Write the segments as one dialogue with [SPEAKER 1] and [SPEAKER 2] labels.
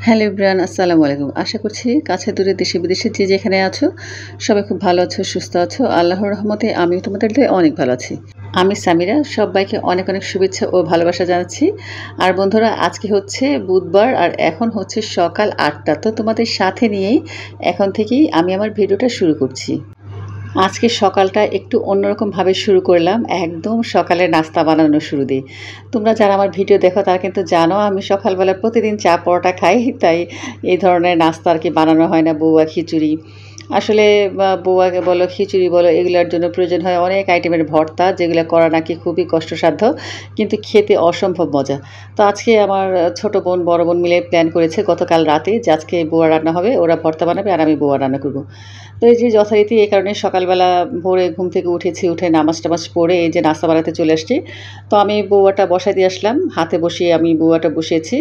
[SPEAKER 1] Hello everyone, আসসালামু আলাইকুম। আশা করছি কাছে দূরে দেশে বিদেশে যে যেখানে আছো সবাই খুব ভালো আছো, সুস্থ আছো। আল্লাহর রহমতে আমিও তোমাদের দয়ে অনেক ভালো আছি। আমি সামিরা, সবাইকে অনেক অনেক শুভেচ্ছা ও ভালোবাসা জানাচ্ছি। আর বন্ধুরা, আজকে হচ্ছে বুধবার আর এখন হচ্ছে সকাল ৮টা। তো তোমাদের সাথে নিয়েই এখন থেকেই আমি আমার ভিডিওটা শুরু করছি। আজকে সকালটা একটু অন্যরকমভাবে শুরু করলাম, একদম সকালে নাস্তা বানানো শুরু দিই। তোমরা যারা আমার ভিডিও দেখো তারা কিন্তু জানো আমি সকালবেলা প্রতিদিন চা পরোটা খাই, তাই এই ধরনের নাস্তা আর কি বানানো হয় না। বউয়া খিচুড়ি আসলে বউয়াকে বলো, খিচুড়ি বলো, এগুলোর জন্য প্রয়োজন হয় অনেক আইটেমের ভর্তা, যেগুলো করা নাকি খুবই কষ্টসাধ্য, কিন্তু খেতে অসম্ভব মজা। তো আজকে আমার ছোট বোন বড় বোন মিলে প্ল্যান করেছে গতকাল রাতে যে আজকে বউয়া রান্না হবে, ওরা ভর্তা বানাবে আর আমি বউয়া রান্না করবো। তো এই যে যথারীতি এই কারণে সকালবেলা ভোরে ঘুম থেকে উঠেছি, উঠে নামাজ টামাজ পড়ে এই যে নাস্তা বানাতে চলে আসছি। তো আমি বউয়াটা বসাই দিয়ে আসলাম, হাতে বসিয়ে আমি বউয়াটা বসিয়েছি।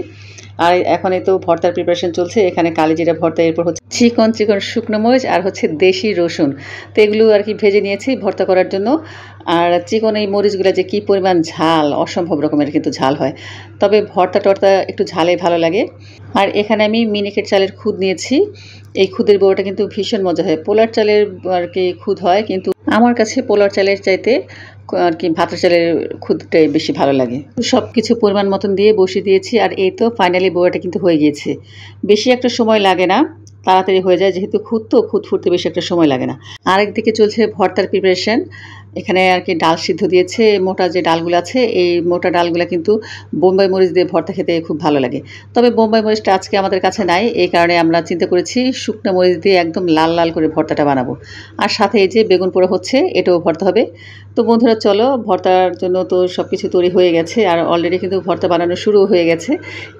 [SPEAKER 1] আর এখন এই তো ভর্তার প্রিপারেশন চলছে। এখানে কালিজিরা ভর্তা, এরপর হচ্ছে চিকন চিকন শুকনো মরিচ আর হচ্ছে দেশি রসুন। তো এগুলো আর কি ভেজে নিয়েছি ভর্তা করার জন্য। আর চিকন এই মরিচগুলো যে কী পরিমাণ ঝাল, অসম্ভব রকমের কিন্তু ঝাল হয়, তবে ভর্তা টর্তা একটু ঝালে ভালো লাগে। আর এখানে আমি মিনিকেট চালের খুদ নিয়েছি। এই খুদের বড়াটা কিন্তু ভীষণ মজা হয়। পোলার চালের আর কি খুদ হয়, কিন্তু আমার কাছে পোলার চালের চাইতে আর কি ভাতের চালের খুদটাই বেশি ভালো লাগে। সব কিছু পরিমাণ মতন দিয়ে বসিয়ে দিয়েছি। আর এই তো ফাইনালি বড়াটা কিন্তু হয়ে গিয়েছে। বেশি একটা সময় লাগে না, তাড়াতাড়ি হয়ে যায়, যেহেতু খুদ তো খুদ ফুটতে বেশি একটা সময় লাগে না। আরেকদিকে চলছে ভর্তার প্রিপারেশন। এখানে আর কি ডাল সিদ্ধ দিয়েছে, মোটা যে ডালগুলো আছে এই মোটা ডালগুলো কিন্তু বোম্বাই মরিচ দিয়ে ভর্তা খেতে খুব ভালো লাগে। তবে বোম্বাই মরিচটা আজকে আমাদের কাছে নাই, এই কারণে আমরা চিন্তা করেছি শুকনো মরিচ দিয়ে একদম লাল লাল করে ভর্তাটা বানাবো। আর সাথে এই যে বেগুন পোড়া হচ্ছে, এটাও ভর্তা হবে। তো বন্ধুরা চলো, ভর্তার জন্য তো সব কিছু তৈরি হয়ে গেছে আর অলরেডি কিন্তু ভর্তা বানানো শুরু হয়ে গেছে।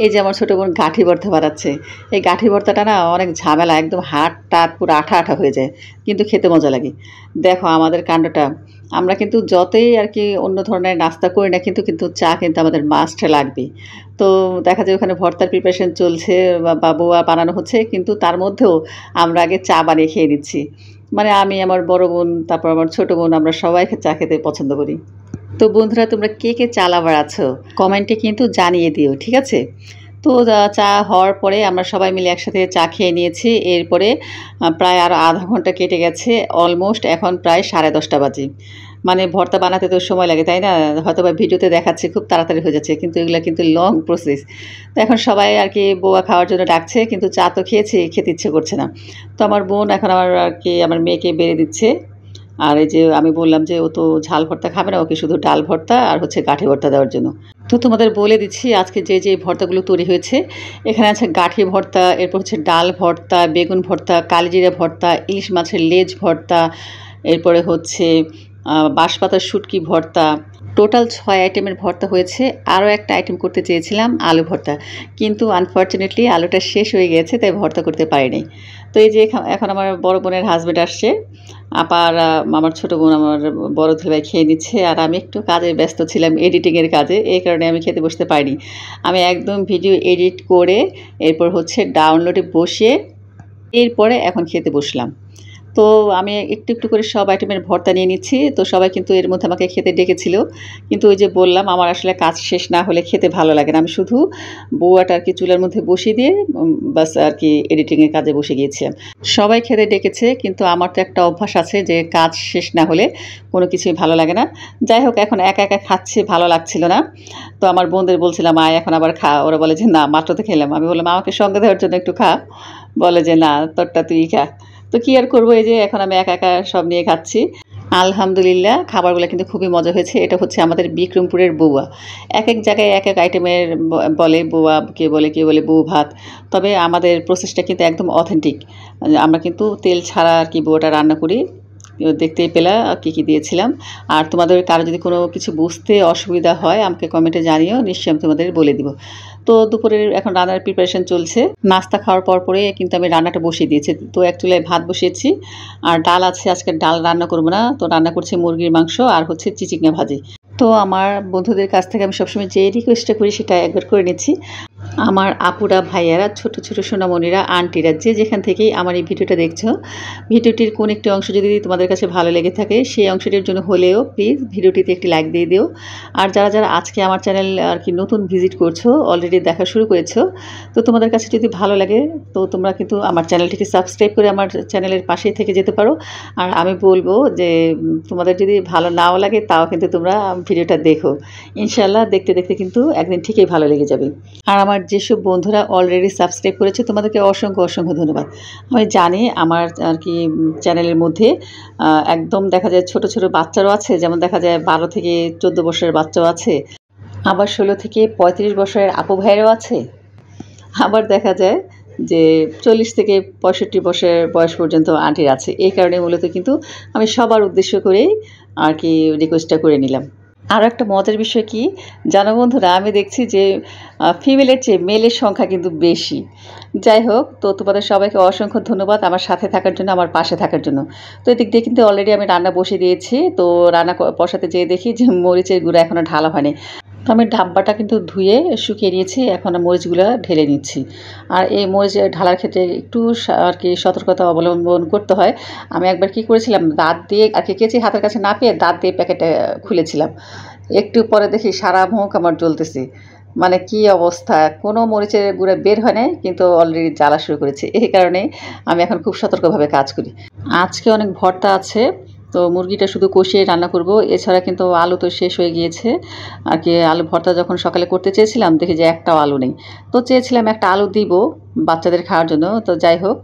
[SPEAKER 1] এই যে আমার ছোটো বোন গাঁঠি ভর্তা বানাচ্ছে। এই গাঁঠি ভর্তাটা না অনেক ঝামেলা, একদম হাট টাট পুরো আঠা আঠা হয়ে যায়, কিন্তু খেতে মজা লাগে। দেখো আমাদের কাণ্ডটা, আমরা কিন্তু যতই আর কি অন্য ধরনের নাস্তা করি না, কিন্তু কিন্তু চা কিন্তু আমাদের মাস্ট লাগবে। তো দেখা যায় ওখানে ভর্তার প্রিপারেশন চলছে বা বউয়া বানানো হচ্ছে, কিন্তু তার মধ্যেও আমরা আগে চা বানিয়ে খেয়ে নিচ্ছি। মানে আমি, আমার বড় বোন, তারপর আমার ছোটো বোন, আমরা সবাই চা খেতে পছন্দ করি। তো বন্ধুরা, তোমরা কে কে চা লাভার আছো কমেন্টে কিন্তু জানিয়ে দিও, ঠিক আছে? তো চা হওয়ার পরে আমরা সবাই মিলে একসাথে চা খেয়ে নিয়েছি। এরপরে প্রায় আরও আধা ঘন্টা কেটে গেছে, অলমোস্ট এখন প্রায় 10:30 বাজে। মানে ভর্তা বানাতে তো সময় লাগে, তাই না? হয়তো বা ভিডিওতে দেখাচ্ছে খুব তাড়াতাড়ি হয়ে যাচ্ছে, কিন্তু এগুলো কিন্তু লং প্রসেস। তো এখন সবাই আর কি বউয়া খাওয়ার জন্য ডাকছে, কিন্তু চা তো খেয়েছি, খেতে ইচ্ছে করছে না। তো আমার বোন এখন আমার আর কি আমার মেয়েকে বেড়ে দিচ্ছে। আর এই যে আমি বললাম যে ও তো ঝাল ভর্তা খাবে না, ওকে শুধু ডাল ভর্তা আর হচ্ছে গাঁঠি ভর্তা দেওয়ার জন্য। তো তোমাদের বলে দিচ্ছি আজকে যে যে ভর্তাগুলো তৈরি হয়েছে। এখানে আছে গাঁঠি ভর্তা, এরপর হচ্ছে ডাল ভর্তা, বেগুন ভর্তা, কালিজিরা ভর্তা, ইলিশ মাছের লেজ ভর্তা, এরপরে হচ্ছে বাঁশপাতার শুটকি ভর্তা। টোটাল 6 আইটেমের ভর্তা হয়েছে। আরও একটা আইটেম করতে চেয়েছিলাম, আলু ভর্তা, কিন্তু আনফর্চুনেটলি আলুটা শেষ হয়ে গেছে, তাই ভর্তা করতে পারিনি। তো এই যে এখন আমার বড় বোনের হাজব্যান্ড আসছে, আবার আমার ছোটো বোন আমার বড় ভাই খেয়ে নিচ্ছে। আর আমি একটু কাজে ব্যস্ত ছিলাম, এডিটিংয়ের কাজে, এই কারণে আমি খেতে বসতে পারিনি। আমি একদম ভিডিও এডিট করে এরপর হচ্ছে ডাউনলোডে বসিয়ে এরপরে এখন খেতে বসলাম। তো আমি একটু একটু করে সব আইটেমের ভর্তা নিয়ে নিচ্ছি। তো সবাই কিন্তু এর মধ্যে আমাকে খেতে ডেকেছিল, কিন্তু ওই যে বললাম আমার আসলে কাজ শেষ না হলে খেতে ভালো লাগে না। আমি শুধু বউয়াটা আর কি চুলার মধ্যে বসিয়ে দিয়ে বাস আর কি এডিটিংয়ের কাজে বসে গিয়েছিলাম। সবাই খেতে ডেকেছে, কিন্তু আমার তো একটা অভ্যাস আছে যে কাজ শেষ না হলে কোনো কিছুই ভালো লাগে না। যাই হোক, এখন একা একা খাচ্ছি, ভালো লাগছিল না। তো আমার বোনদের বলছিলাম আয় এখন আবার খা, ওরা বলে যে না মাত্র তো খেলাম। আমি বললাম আমাকে সঙ্গে দেওয়ার জন্য একটু খা, বলে যে না তোরটা তুই খা। তো কী আর করবো, এই যে এখন আমি একা একা সব নিয়ে খাচ্ছি। আলহামদুলিল্লাহ, খাবারগুলো কিন্তু খুবই মজা হয়েছে। এটা হচ্ছে আমাদের বিক্রমপুরের বউয়া। এক এক জায়গায় এক এক আইটেমের বলে বউয়া, কে বলে বউ ভাত। তবে আমাদের প্রসেসটা কিন্তু একদম অথেন্টিক। আমরা কিন্তু তেল ছাড়া আর কি বউয়াটা রান্না করি। দেখতেই পেলা কী কী দিয়েছিলাম। আর তোমাদের কারো যদি কোনো কিছু বুঝতে অসুবিধা হয় আমাকে কমেন্টে জানিও, নিশ্চয়ই আমি তোমাদের বলে দিব। তো দুপুরের এখন রান্নার প্রিপারেশন চলছে। নাস্তা খাওয়ার পরে কিন্তু আমি রান্নাটা বসিয়ে দিয়েছি। তো এক চুলায় ভাত বসিয়েছি, আর ডাল আছে, আজকে ডাল রান্না করবো না, তো রান্না করছি মুরগির মাংস আর হচ্ছে চিচিঙ্গা ভাজি। তো আমার বন্ধুদের কাছ থেকে আমি সবসময় যে রিকোয়েস্টটা করি সেটা একবার করে নিচ্ছি। আমার আপুরা, ভাইয়ারা, ছোট ছোট সোনামণিরা, আন্টিরা যে যেখান থেকেই আমার এই ভিডিওটা দেখছো, ভিডিওটির কোন একটি অংশ যদি তোমাদের কাছে ভালো লেগে থাকে সেই অংশটির জন্য হলেও প্লিজ ভিডিওটিতে একটি লাইক দিয়ে দিও। আর যারা যারা আজকে আমার চ্যানেল আর কি নতুন ভিজিট করছো, অলরেডি দেখা শুরু করেছো, তো তোমাদের কাছে যদি ভালো লাগে তো তোমরা কিন্তু আমার চ্যানেলটিকে সাবস্ক্রাইব করে আমার চ্যানেলের পাশেই থেকে যেতে পারো। আর আমি বলবো যে তোমাদের যদি ভালো নাও লাগে তাও কিন্তু তোমরা ভিডিওটা দেখো, ইনশাল্লাহ দেখতে দেখতে কিন্তু একদিন ঠিকই ভালো লেগে যাবে। আর আমার যেসব বন্ধুরা অলরেডি সাবস্ক্রাইব করেছে তোমাদেরকে অসংখ্য অসংখ্য ধন্যবাদ। আমি জানি আমার আর কি চ্যানেলের মধ্যে একদম দেখা যায় ছোট ছোট বাচ্চারও আছে, যেমন দেখা যায় 12 থেকে 14 বছরের বাচ্চাও আছে, আবার 16 থেকে 35 বছরের আপু ভাইয়েরও আছে, আবার দেখা যায় যে 40 থেকে 65 বছরের বয়স পর্যন্ত আন্টির আছে। এই কারণে মূলত কিন্তু আমি সবার উদ্দেশ্য করেই আর কি রিকোয়েস্টটা করে নিলাম। আরও একটা মজার বিষয় কি জানো বন্ধুরা, আমি দেখছি যে ফিমেলের চেয়ে মেলের সংখ্যা কিন্তু বেশি। যাই হোক, তো তোমাদের সবাইকে অসংখ্য ধন্যবাদ আমার সাথে থাকার জন্য, আমার পাশে থাকার জন্য। তো এদিক দিয়ে কিন্তু অলরেডি আমি রান্না বসিয়ে দিয়েছি। তো রান্না বসাতে যেয়ে দেখি যে মরিচের গুঁড়া এখনও ঢালা হয়নি। তো আমি ডাব্বাটা কিন্তু ধুয়ে শুকিয়ে নিয়েছি, এখন মরিচগুলো ঢেলে নিচ্ছি। আর এই মরিচ ঢালার ক্ষেত্রে একটু আর কি সতর্কতা অবলম্বন করতে হয়। আমি একবার কি করেছিলাম, দাঁত দিয়ে আর কি কেচি হাতের কাছে না পেয়ে দাঁত দিয়ে প্যাকেটটা খুলেছিলাম, একটু পরে দেখি সারা মুখ আমার জ্বলতেছে। মানে কি অবস্থা, কোনো মরিচের গুঁড়া বের হয় নাই, কিন্তু অলরেডি জ্বালা শুরু করেছে। এই কারণে আমি এখন খুব সতর্কভাবে কাজ করি। আজকে অনেক ভর্তা আছে, তো মুরগিটা শুধু কষিয়ে রান্না করব, এছাড়া কিন্তু আলু তো শেষ হয়ে গিয়েছে। আর কি আলু ভর্তা যখন সকালে করতে চেয়েছিলাম দেখি যে একটাও আলু নেই, তো চেয়েছিলাম একটা আলু দিব বাচ্চাদের খাওয়ার জন্য। তো যাই হোক,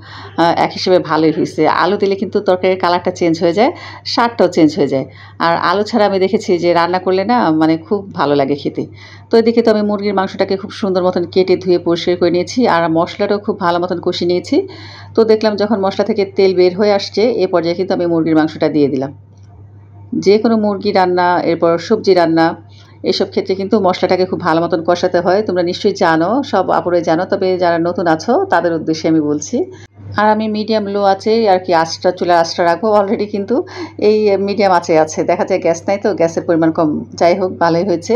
[SPEAKER 1] এক হিসেবে ভালোই হয়েছে। আলু দিলে কিন্তু তরকারির কালারটা চেঞ্জ হয়ে যায়, স্বাদটাও চেঞ্জ হয়ে যায়। আর আলু ছাড়া আমি দেখেছি যে রান্না করলে না মানে খুব ভালো লাগে খেতে। তো এদিকে তো আমি মুরগির মাংসটাকে খুব সুন্দর মতন কেটে ধুয়ে পরিষ্কার করে নিয়েছি, আর মশলাটাও খুব ভালো মতন কষিয়ে নিয়েছি। তো দেখলাম যখন মশলা থেকে তেল বের হয়ে আসছে, এ পর্যায়ে কিন্তু আমি মুরগির মাংসটা দিয়ে দিলাম। যে কোনো মুরগি রান্না, এরপর সবজি রান্না, এসব ক্ষেত্রে কিন্তু মশলাটাকে খুব ভালো মতন কষাতে হয়। তোমরা নিশ্চয়ই জানো, সব আপুরাই জানো, তবে যারা নতুন আছো তাদের উদ্দেশ্যে আমি বলছি। আর আমি মিডিয়াম লো আছে আর কি আঁচটা, চুলার আঁচটা রাখবো। অলরেডি কিন্তু এই মিডিয়াম আঁচে আছে, দেখা যায় গ্যাস নাই, তো গ্যাসের পরিমাণ কম। যাই হোক, ভালোই হয়েছে।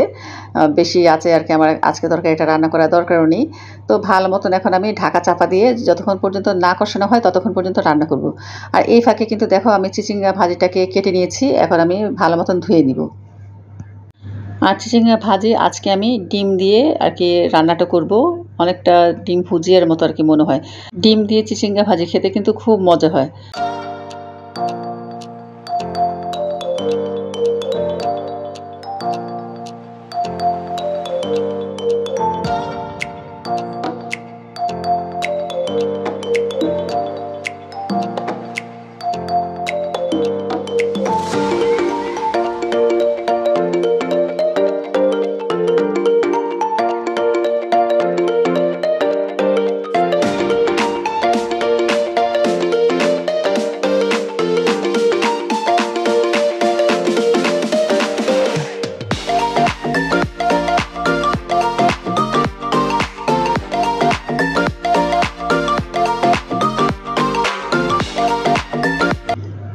[SPEAKER 1] বেশি আছে আর কি আমার আজকে তরকারিটা রান্না করার দরকারও নেই। তো ভালো মতন এখন আমি ঢাকা চাপা দিয়ে যতক্ষণ পর্যন্ত না কষানো হয় ততক্ষণ পর্যন্ত রান্না করব। আর এই ফাঁকে কিন্তু দেখো আমি চিচিঙ্গা ভাজিটাকে কেটে নিয়েছি, এখন আমি ভালো মতন ধুয়ে নিব। আর চিচিঙ্গা ভাজি আজকে আমি ডিম দিয়ে আর কি রান্নাটা করব, অনেকটা ডিম ভুজিয়ার মতো আর কি মনে হয়। ডিম দিয়ে চিচিঙ্গা ভাজি খেতে কিন্তু খুব মজা হয়।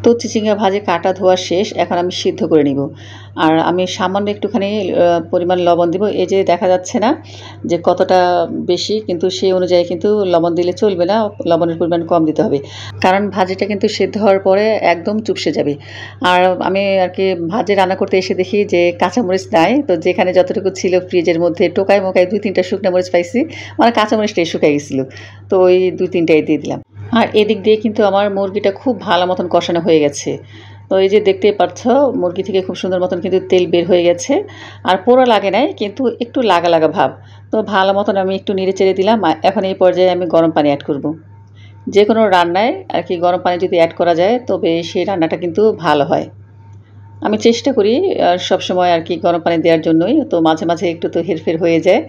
[SPEAKER 1] তো চিচিঙ্গা ভাজি কাটা ধোয়া শেষ, এখন আমি সিদ্ধ করে নিব। আর আমি সামান্য একটুখানি পরিমাণ লবণ দিব। এই যে দেখা যাচ্ছে না যে কতটা বেশি, কিন্তু সেই অনুযায়ী কিন্তু লবণ দিলে চলবে না, লবণের পরিমাণ কম দিতে হবে, কারণ ভাজিটা কিন্তু সিদ্ধ হওয়ার পরে একদম চুপসে যাবে। আর আমি আর কি ভাজি রান্না করতে এসে দেখি যে কাঁচামরিচ নাই, তো যেখানে যতটুকু ছিল ফ্রিজের মধ্যে টোকায় মোকায় 2-3টা শুকনো মরিচ পাইছি, মানে কাঁচামরিচটাই শুকাই গেছিলো, তো ওই 2-3টাই দিয়ে দিলাম। আর এদিক দিয়ে কিন্তু আমার মুরগিটা খুব ভালো মতন কষানো হয়ে গেছে। তো এই যে দেখতেই পাচ্ছ মুরগি থেকে খুব সুন্দর মতন কিন্তু তেল বের হয়ে গেছে, আর পোড়া লাগে নাই, কিন্তু একটু লাগা লাগা ভাব। তো ভালো মতন আমি একটু নেড়ে চেড়ে দিলাম। এখন এই পর্যায়ে আমি গরম পানি অ্যাড করব। যে কোনো রান্নায় আর কি গরম পানি যদি অ্যাড করা যায় তবে সেই রান্নাটা কিন্তু ভালো হয়। আমি চেষ্টা করি সবসময় আর কি গরম পানি দেওয়ার জন্যই, তো মাঝে মাঝে একটু তো হেরফের হয়ে যায়।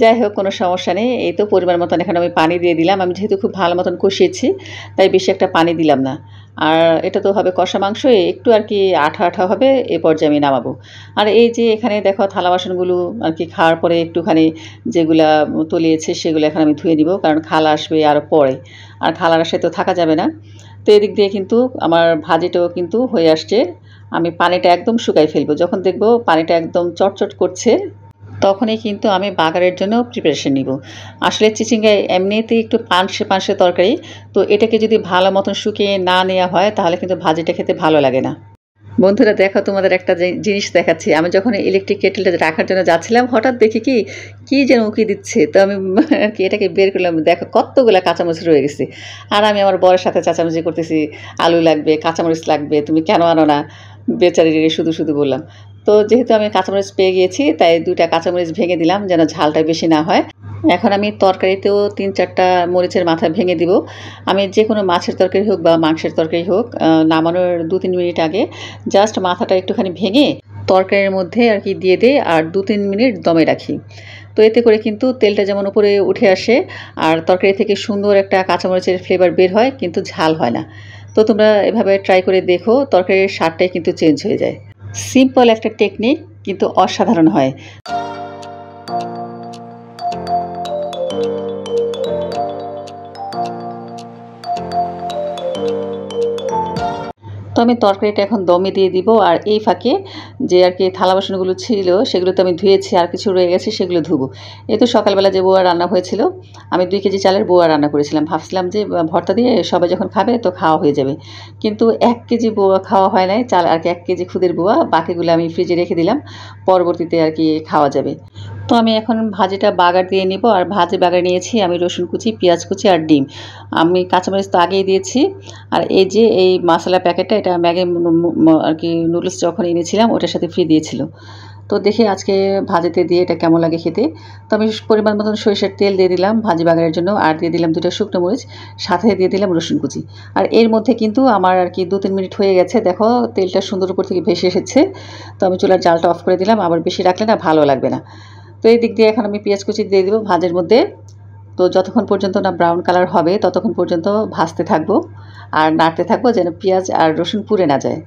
[SPEAKER 1] যাই হোক, কোনো সমস্যা নেই। এই তো পরিমাণ মতন এখন আমি পানি দিয়ে দিলাম। আমি যেহেতু খুব ভালো মতন কষিয়েছি তাই বেশি একটা পানি দিলাম না। আর এটা তো হবে কষা মাংস, একটু আর কি আঠা আঠা হবে, এ পর্যায়ে আমি নামাবো। আর এই যে এখানে দেখো থালা বাসনগুলো আর কি খাওয়ার পরে একটুখানি যেগুলা তলিয়েছে সেগুলো এখন আমি ধুয়ে নিব, কারণ খালা আসবে আরও পরে, আর খালার আসায় তো থাকা যাবে না। তো এদিক দিয়ে কিন্তু আমার ভাজিটাও কিন্তু হয়ে আসছে। আমি পানিটা একদম শুকাই ফেলবো, যখন দেখবো পানিটা একদম চটচট করছে তখনই কিন্তু আমি বাগারের জন্য প্রিপারেশন নিব। আসলে চিচিঙ্গা এমনিতেই একটু পানসে পানসে তরকারি, তো এটাকে যদি ভালো মতন শুকিয়ে না নেওয়া হয় তাহলে কিন্তু ভাজিটা খেতে ভালো লাগে না। বন্ধুরা দেখো, তোমাদের একটা জিনিস দেখাচ্ছি। আমি যখন ইলেকট্রিক কেটেলটা রাখার জন্য যাচ্ছিলাম, হঠাৎ দেখি কি কি যেন উকি দিচ্ছে। তো আমি আর কি এটাকে বের করলাম, দেখো কতগুলা কাঁচামরিচ রয়ে গেছে। আর আমি আমার বরের সাথে চেঁচামেচি করতেছি, আলু লাগবে, কাঁচামরিচ লাগবে, তুমি কেন আনো না? বেচারিরে শুধু শুধু বললাম। তো যেহেতু আমি কাঁচামরিচ পেয়ে গিয়েছি, তাই ২টা কাঁচামরিচ ভেঙে দিলাম যেন ঝালটা বেশি না হয়। এখন আমি তরকারিতেও ৩-৪টা মরিচের মাথা ভেঙে দিব। আমি যে কোনো মাছের তরকারি হোক বা মাংসের তরকারি হোক, নামানোর ২-৩ মিনিট আগে জাস্ট মাথাটা একটুখানি ভেঙে তরকারির মধ্যে আর কি দিয়ে দেই আর ২-৩ মিনিট দমে রাখি। তো এতে করে কিন্তু তেলটা যেমন উপরে উঠে আসে আর তরকারি থেকে সুন্দর একটা কাঁচামরিচের ফ্লেভার বের হয়, কিন্তু ঝাল হয় না। তো তোমরা এভাবে ট্রাই করে দেখো, তরকারির স্বাদটাই কিন্তু চেঞ্জ হয়ে যায়। সিম্পল একটা টেকনিক, কিন্তু অসাধারণ হয়। তো আমি তরকারিটা এখন দমে দিয়ে দিব, আর এই ফাঁকে যে আর কি থালা বাসনগুলো ছিল সেগুলো তো আমি ধুয়েছি, আর কিছু রয়ে গেছে সেগুলো ধুবো। এই তো সকালবেলা যে বোয়া রান্না হয়েছিল, আমি 2 কেজি চালের বোয়া রান্না করেছিলাম। ভাবছিলাম যে ভর্তা দিয়ে সবাই যখন খাবে তো খাওয়া হয়ে যাবে। কিন্তু 1 কেজি বোয়া খাওয়া হয় নাই, চাল আর কি 1 কেজি খুদের বোয়া, বাকিগুলো আমি ফ্রিজে রেখে দিলাম, পরবর্তীতে আর কি খাওয়া যাবে। তো আমি এখন ভাজিটা বাগার দিয়ে নিব, আর ভাজি বাগার নিয়েছি আমি রসুন কুচি, পেঁয়াজ কুচি আর ডিম। আমি কাঁচামরিচ তো আগেই দিয়েছি। আর এই যে এই মশলা প্যাকেটটা, এটা ম্যাগি আর কি নুডলস যখন এনেছিলাম ওটার সাথে ফ্রি দিয়েছিল। তো দেখি আজকে ভাজিতে দিয়ে এটা কেমন লাগে খেতে। তো আমি পরিমাণ মতন সরিষার তেল দিয়ে দিলাম ভাজি বাগারের জন্য, আর দিয়ে দিলাম 2টা শুকনো মরিচ, সাথে দিয়ে দিলাম রসুন কুচি। আর এর মধ্যে কিন্তু আমার আর কি 2-3 মিনিট হয়ে গেছে, দেখো তেলটা সুন্দর উপর থেকে ভেসে এসেছে। তো আমি চুলার জালটা অফ করে দিলাম, আবার বেশি রাখলে না ভালো লাগবে না। তো এই দিক দিয়ে এখন আমি পেঁয়াজ কুচি দিয়ে দেবো ভাজের মধ্যে। তো যতক্ষণ পর্যন্ত না ব্রাউন কালার হবে ততক্ষণ পর্যন্ত ভাজতে থাকবো আর নাড়তে থাকবো যেন পেঁয়াজ আর রসুন পুড়ে না যায়।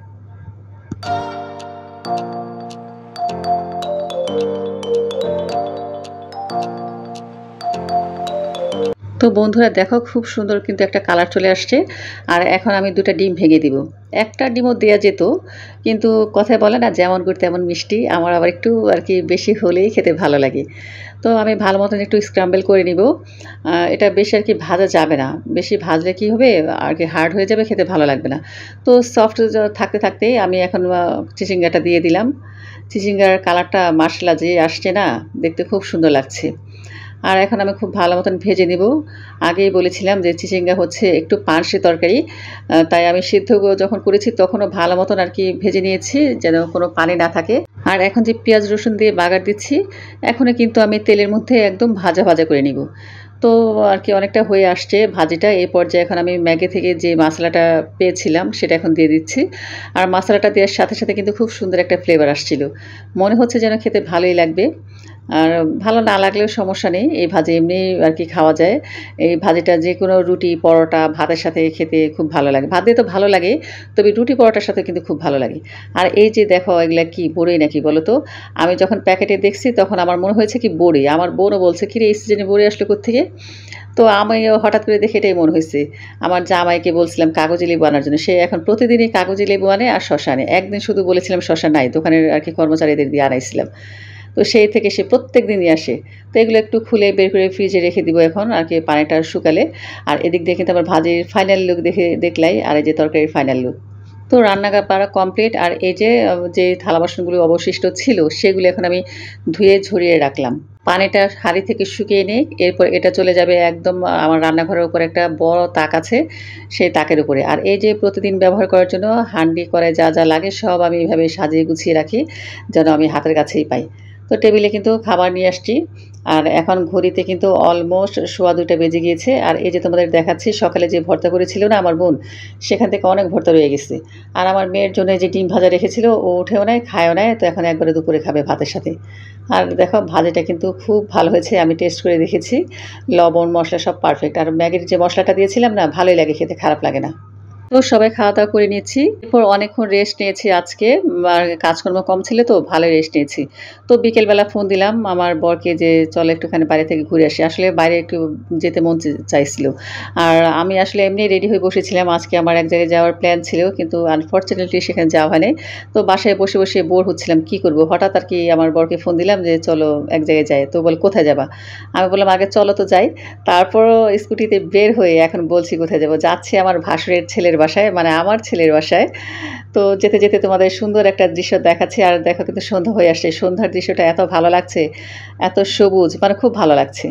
[SPEAKER 1] তো বন্ধুরা দেখো, খুব সুন্দর কিন্তু একটা কালার চলে আসছে। আর এখন আমি 2টা ডিম ভেঙে দিব। একটা ডিমও দেওয়া যেত, কিন্তু কথায় বলে না যেমন গুড় তেমন মিষ্টি, আমার আবার একটু আর কি বেশি হলেই খেতে ভালো লাগে। তো আমি ভালো মতন একটু স্ক্রাম্বল করে নিব। এটা বেশি আর কি ভাজা যাবে না, বেশি ভাজলে কি হবে আর কি হার্ড হয়ে যাবে, খেতে ভালো লাগবে না। তো সফট থাকতে থাকতেই আমি এখন চিচিঙ্গাটা দিয়ে দিলাম। চিচিঙ্গার কালারটা মাশাআল্লাহ যে আসছে না, দেখতে খুব সুন্দর লাগছে। আর এখন আমি খুব ভালো মতন ভেজে নিব। আগেই বলেছিলাম যে চিচিঙ্গা হচ্ছে একটু পানসে তরকারি, তাই আমি সিদ্ধ যখন করেছি তখনও ভালো মতন আর কি ভেজে নিয়েছি যেন কোনো পানি না থাকে। আর এখন যে পেঁয়াজ রসুন দিয়ে বাগার দিচ্ছি, এখনও কিন্তু আমি তেলের মধ্যে একদম ভাজা ভাজা করে নিব। তো আর কি অনেকটা হয়ে আসছে ভাজিটা, এই পর্যায়ে এখন আমি ম্যাগি থেকে যে মশলাটা পেয়েছিলাম সেটা এখন দিয়ে দিচ্ছি। আর মশলাটা দেওয়ার সাথে সাথে কিন্তু খুব সুন্দর একটা ফ্লেভার আসছিল, মনে হচ্ছে যেন খেতে ভালোই লাগবে। আর ভালো না লাগলেও সমস্যা নেই, এই ভাজি এমনি আর কি খাওয়া যায়। এই ভাজিটা যে কোনো রুটি, পরোটা, ভাতের সাথে খেতে খুব ভালো লাগে। ভাত দিয়ে তো ভালো লাগে, তবে রুটি পরোটার সাথে কিন্তু খুব ভালো লাগে। আর এই যে দেখো, এগুলা কি বড়ি নাকি বলো তো? আমি যখন প্যাকেটে দেখছি তখন আমার মনে হয়েছে কি বড়ি। আমার বোনও বলছে, "কিরে এই সিজনে বড়ি আসলো কোত্থেকে?" তো আমিও হঠাৎ করে দেখে এটাই মনে হয়েছে। আমার জামাইকে বলছিলাম কাগজি লেবু আনার জন্য। সে এখন প্রতিদিনই কাগজি লেবু আনে আর শসা আনে। একদিন শুধু বলেছিলাম শসা নাই, দোকানের আর কি কর্মচারীদের দিয়ে আনাইছিলাম। তো সেই থেকে সে প্রত্যেকদিনই আসে। তো এগুলো একটু খুলে বের করে ফ্রিজে রেখে দিব এখন আর কি পানিটা শুকালে। আর এদিক দিয়ে কিন্তু আমার ভাজির ফাইনাল লুক দেখলাই, আর এই যে তরকারির ফাইনাল লুক। তো রান্না করা কমপ্লিট। আর এই যে যে থালা বাসনগুলো অবশিষ্ট ছিল সেগুলো এখন আমি ধুয়ে ঝরিয়ে রাখলাম। পানিটা হাঁড়ি থেকে শুকিয়ে নিই, এরপর এটা চলে যাবে একদম আমার রান্নাঘরের উপর একটা বড় তাক আছে, সেই তাকের উপরে। আর এই যে প্রতিদিন ব্যবহার করার জন্য হাঁড়ি কড়াই যা যা লাগে সব আমি এভাবে সাজিয়ে গুছিয়ে রাখি যেন আমি হাতের কাছেই পাই। তো টেবিলে কিন্তু খাবার নিয়ে আসছি। আর এখন ঘড়িতে কিন্তু অলমোস্ট 2:15 বেজে গিয়েছে। আর এই যে তোমাদের দেখাচ্ছি সকালে যে ভর্তা করেছিল না আমার বোন, সেখান থেকে অনেক ভর্তা রয়ে গেছে। আর আমার মেয়ের জন্য যে ডিম ভাজা রেখেছিল ও উঠেও নেয়, খায়ও নেয়, তো এখন একবারে দুপুরে খাবে ভাতের সাথে। আর দেখো ভাজিটা কিন্তু খুব ভালো হয়েছে, আমি টেস্ট করে দেখেছি, লবণ মশলা সব পারফেক্ট। আর ম্যাগির যে মশলাটা দিয়েছিলাম না, ভালোই লাগে খেতে, খারাপ লাগে না। তো সবাই খাওয়া-দাওয়া করে নিয়েছি। এরপর অনেকক্ষণ রেস্ট নিয়েছি আজকে। আর কাজকর্ম কম ছিল তো ভালোই রেস্ট নিয়েছি। তো বিকেলবেলা ফোন দিলাম আমার বরকে যে, "চলো একটুখানি বাইরে থেকে ঘুরে আসি।" আসলে বাইরে একটু যেতে মন চাইছিল। আর আমি আসলে এমনি রেডি হয়ে বসেছিলাম। আজকে আমার এক জায়গায় যাওয়ার প্ল্যান ছিল কিন্তু আনফরচুনেটলি সেখানে যাওয়া হয় নাই। তো বাসায় বসে বোর হচ্ছিলাম, কি করব? হঠাৎ আরকি আমার বরকে ফোন দিলাম যে, "চলো এক জায়গায় যাই।" তো বলে, "কোথায় যাবা?" আমি বললাম, "আগে চলো তো যাই।" তারপরও স্কুটিতে বের হয়ে এখন বলছি কোথায় যাবো। যাচ্ছি আমার ভাসুরের ছেলের বাসায়, মানে আমার ছেলের বাসায়। তো যেতে তোমাদের সুন্দর একটা দৃশ্য দেখাচ্ছি। আর দেখো কিন্তু সন্ধ্যা হয়ে আসছে। সন্ধ্যার দৃশ্যটা এত ভালো লাগছে, এত সবুজ মানে খুব ভালো লাগছে।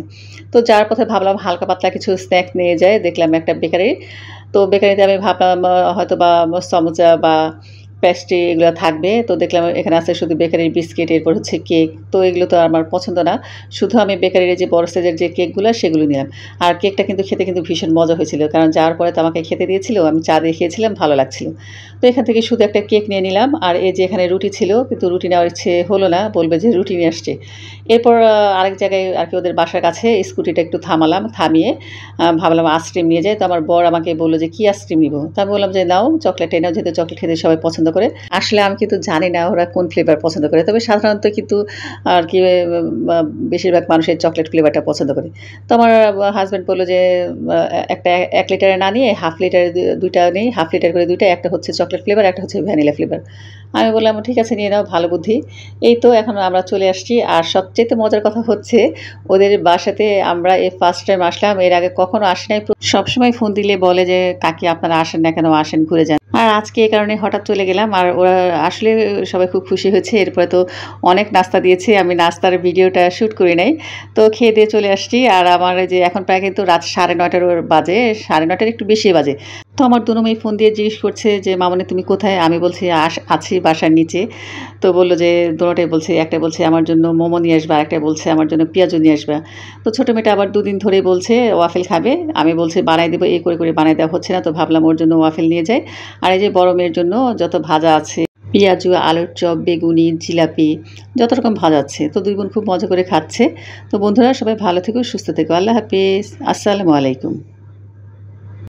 [SPEAKER 1] তো যাওয়ার পথে ভাবলাম হালকা পাতলা কিছু স্ন্যাক নিয়ে যাই। দেখলাম একটা বেকারি। তো বেকারিতে আমি ভাবলাম হয়তোবা সমোসা বা পেস্ট্রি এগুলো থাকবে। তো দেখলাম এখানে আছে শুধু বেকারির বিস্কিট, এরপর হচ্ছে কেক। তো এগুলো তো আমার পছন্দ না। শুধু আমি বেকারির যে বড় সাইজের যে কেকগুলা সেগুলো নিলাম। আর কেকটা কিন্তু খেতে কিন্তু ভীষণ মজা হয়েছিল। কারণ যাওয়ার পরে তো আমাকে খেতে দিয়েছিল। আমি চা দিয়ে খেয়েছিলাম, ভালো লাগছিল। তো এখান থেকে শুধু একটা কেক নিয়ে নিলাম। আর এই যে এখানে রুটি ছিল কিন্তু রুটি নেওয়ার ইচ্ছে হলো না। বলবে যে রুটি নিয়ে আসছে। এরপর আরেক জায়গায় আরকি ওদের বাসার কাছে স্কুটিটা একটু থামালাম। থামিয়ে ভাবলাম আইসক্রিম নিয়ে যাই। তো আমার বর আমাকে বলল যে, "কি আইসক্রিম নিবো?" তো আমি বললাম যে, "নাও চকলেটটাই নাও।" যেহেতু চকলেট খেতে সবাই পছন্দ করে। আসলে আমি কিন্তু জানি না ওরা কোন ফ্লেভার পছন্দ করে। তবে সাধারণত কিন্তু আরকি বেশিরভাগ মানুষের চকলেট ফ্লেভারটা পছন্দ করে। তো আমার হাসব্যান্ড বলল যে, একটা ১ লিটারের না নিয়ে 1/2 লিটারের ২ টা নেই। 1/2 লিটার করে ২ টা। একটা হচ্ছে চকলেট ফ্লেভার, একটা হচ্ছে ভ্যানিলা ফ্লেভার। আমি বললাম, "ঠিক আছে নিয়ে নাও, ভালো বুদ্ধি।" এই তো এখন আমরা চলে আসছি। আর সবচাইতে মজার কথা হচ্ছে ওদের বাসাতে আমরা এই ফার্স্ট টাইম আসলাম। এর আগে কখনো আসি নাই। সবসময় ফোন দিলে বলে যে, "কাকি আপনারা আসেন না কেন? আসেন ঘুরে যান।" আর আজকে এই কারণে হঠাৎ চলে গেলাম। আর ওরা আসলে সবাই খুব খুশি হয়েছে। এরপরে তো অনেক নাস্তা দিয়েছে। আমি নাস্তার ভিডিওটা শুট করি নাই। তো খেয়ে দিয়ে চলে আসছি। আর আমার এই যে এখন প্রায় কিন্তু রাত 9:30 বাজে। 9:30 একটু বেশি বাজে। তো আমার দুনো মেয়ে ফোন দিয়ে জিজ্ঞেস করছে যে, "মামুনি তুমি কোথায়?" আমি বলছি, আছি বাসার নিচে।" তো বলল যে দোনোটাই বলছে। একটা বলছে, "আমার জন্য মোমো নিয়ে আসবা।" আরেকটা বলছে, "আমার জন্য পেঁয়াজু নিয়ে আসবা।" তো ছোট মেয়েটা আবার ২ দিন ধরেই বলছে ওয়াফেল খাবে। আমি বলছি বানায় দিব। এই করে বানায় দেওয়া হচ্ছে না। তো ভাবলাম ওর জন্য ওয়াফেল নিয়ে যাই। আর এই যে বড় মেয়ের জন্য যত ভাজা আছে, পেঁয়াজু, আলুর চপ, বেগুনি, জিলাপি যত রকম ভাজা আছে। তো ২ বোন খুব মজা করে খাচ্ছে। তো বন্ধুরা সবাই ভালো থেকো, সুস্থ থেকো। আল্লাহ হাফেজ। আসসালামু আলাইকুম।